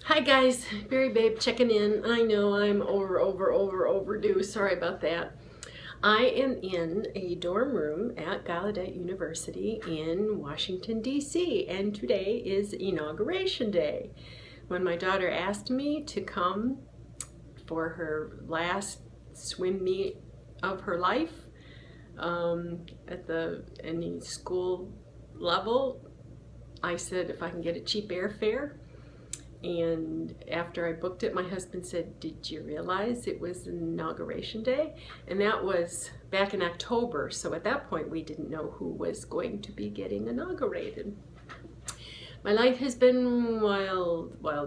Hi guys, Berry Babe checking in. I know I'm overdue. Sorry about that. I am in a dorm room at Gallaudet University in Washington, D.C. and today is Inauguration Day. When my daughter asked me to come for her last swim meet of her life at any school level, I said if I can get a cheap airfare. And after I booked it, my husband said, "Did you realize it was Inauguration Day?" And that was back in October, so at that point we didn't know who was going to be getting inaugurated. My life has been wild. My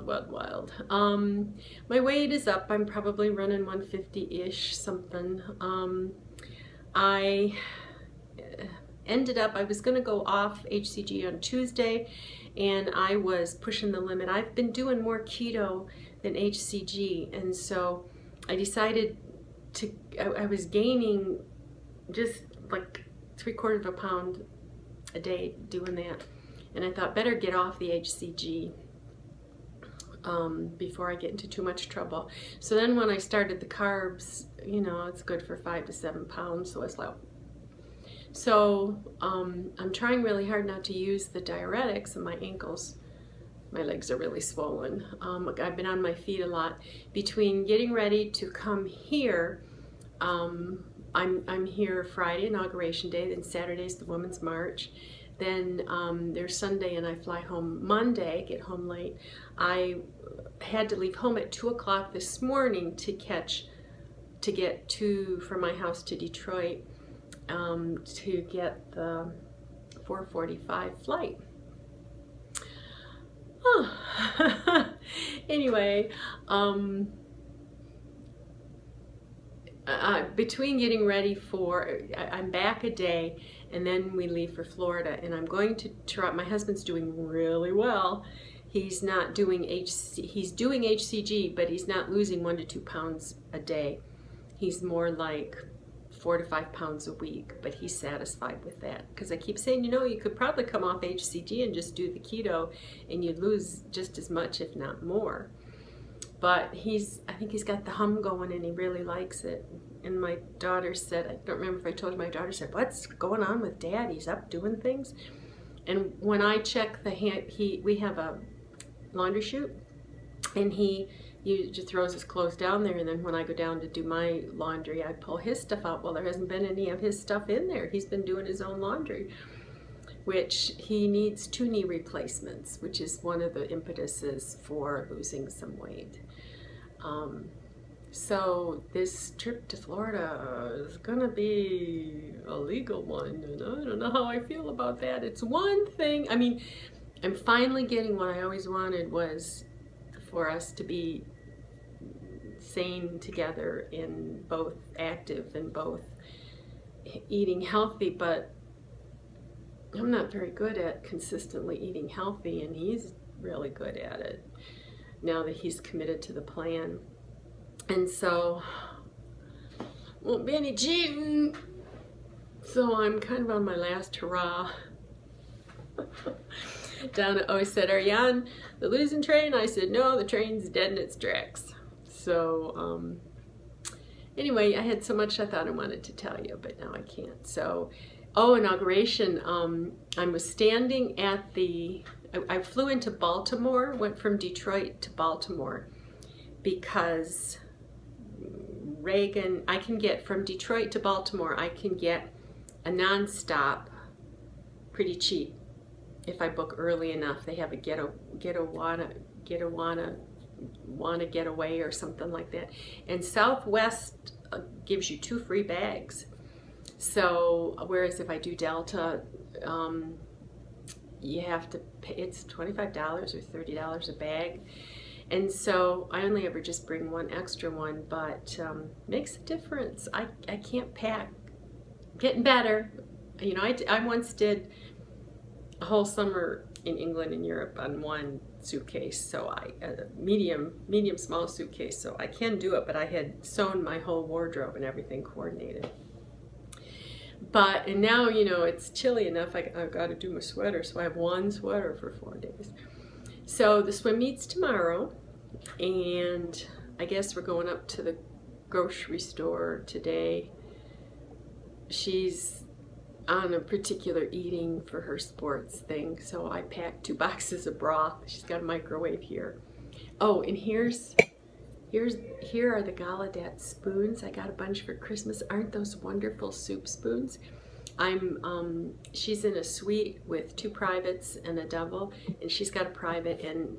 weight is up. I'm probably running 150-ish something. I ended up, I was going to go off HCG on Tuesday, and I was pushing the limit. I've been doing more keto than HCG, and so I decided I was gaining just like 3/4 of a pound a day doing that, and I thought better get off the HCG before I get into too much trouble. So then when I started the carbs, it's good for 5 to 7 pounds, so it's like, so I'm trying really hard not to use the diuretics, and my ankles, my legs are really swollen. I've been on my feet a lot. Between getting ready to come here, I'm here Friday, Inauguration Day, then Saturday's the Women's March, then there's Sunday and I fly home Monday, get home late. I had to leave home at 2 o'clock this morning to get from my house to Detroit, to get the 4:45 flight. Anyway, between getting ready I'm back a day, and then we leave for Florida, and I'm going to try. My husband's doing really well. He's not doing he's doing HCG, but he's not losing 1 to 2 pounds a day. He's more like 4 to 5 pounds a week, but he's satisfied with that, because I keep saying, you could probably come off HCG and just do the keto and you'd lose just as much, if not more. But I think he's got the hum going and he really likes it. And my daughter said, I don't remember if I told you, my daughter said, "What's going on with Dad? He's up doing things." And when I check we have a laundry chute, and he just throws his clothes down there, and then when I go down to do my laundry, I pull his stuff out. Well, there hasn't been any of his stuff in there. He's been doing his own laundry, which he needs 2 knee replacements, which is one of the impetuses for losing some weight. So this trip to Florida is gonna be a legal one, and I don't know how I feel about that. It's one thing, I'm finally getting what I always wanted, was for us to be sane together, in both active and both eating healthy, but I'm not very good at consistently eating healthy, and he's really good at it now that he's committed to the plan. And so, won't be any cheating, so I'm kind of on my last hurrah. Donna always said, "Are you on the losing train?" I said, "No, the train's dead in its tracks." So anyway, I had so much I thought I wanted to tell you, but now I can't. So, inauguration, I was standing at I flew into Baltimore, went from Detroit to Baltimore, because Reagan, I can get from Detroit to Baltimore, I can get a nonstop pretty cheap if I book early enough. They have a wanna get away or something like that, and Southwest gives you 2 free bags. So whereas if I do Delta, you have to pay, it's $25 or $30 a bag. And so I only ever just bring 1 extra one, but makes a difference. I can't pack. Getting better. I once did a whole summer in England and Europe on 1 suitcase, so a medium small suitcase, so I can do it, but I had sewn my whole wardrobe and everything coordinated. And now, it's chilly enough, I've got to do my sweater, so I have 1 sweater for 4 days. So the swim meet's tomorrow, And I guess we're going up to the grocery store today. She's on a particular eating for her sports thing, so I packed 2 boxes of broth. She's got a microwave here. Oh, and here are the Gallaudet spoons. I got a bunch for Christmas. Aren't those wonderful soup spoons? She's in a suite with 2 privates and a double, and she's got a private, and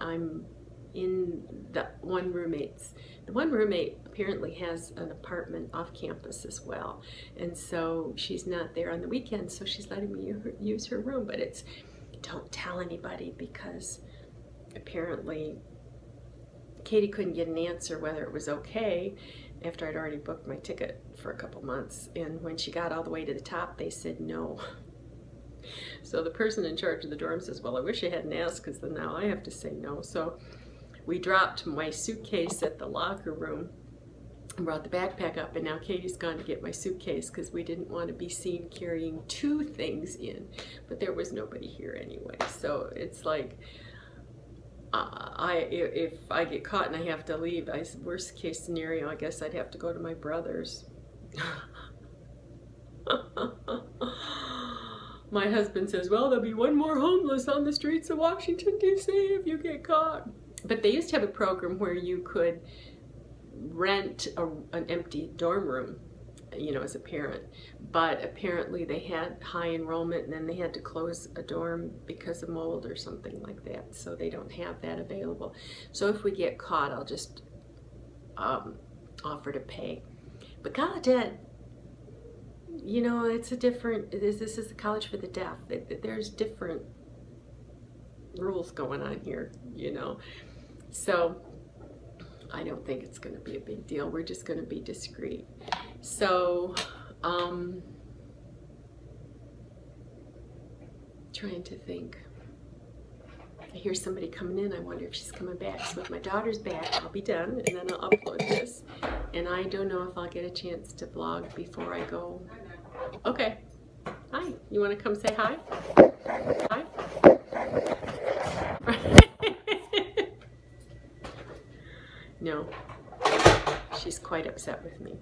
I'm in the one roommate's. The one roommate apparently has an apartment off campus as well, and so she's not there on the weekends, so she's letting me use her room, but it's, don't tell anybody, because apparently Katie couldn't get an answer whether it was okay after I'd already booked my ticket for a couple months, and when she got all the way to the top, they said no. So the person in charge of the dorm says, well, I wish I hadn't asked, because then now I have to say no. So we dropped my suitcase at the locker room and brought the backpack up, and now Katie's gone to get my suitcase because we didn't want to be seen carrying 2 things in, but there was nobody here anyway. So it's like, if I get caught and I have to leave, worst case scenario, I guess I'd have to go to my brother's. My husband says, well, there'll be 1 more homeless on the streets of Washington, D.C. if you get caught. But they used to have a program where you could rent an empty dorm room, you know, as a parent. But apparently they had high enrollment, and then they had to close a dorm because of mold or something like that. So they don't have that available. So if we get caught, I'll just offer to pay. But Gallaudet, you know, it's a different, this is the college for the deaf. There's different rules going on here, you know. So I don't think it's going to be a big deal. We're just going to be discreet. So, trying to think. I hear somebody coming in. I wonder if she's coming back. So if my daughter's back, I'll be done, and then I'll upload this. And I don't know if I'll get a chance to vlog before I go. Okay. Hi. You want to come say hi? Hi. No. She's quite upset with me.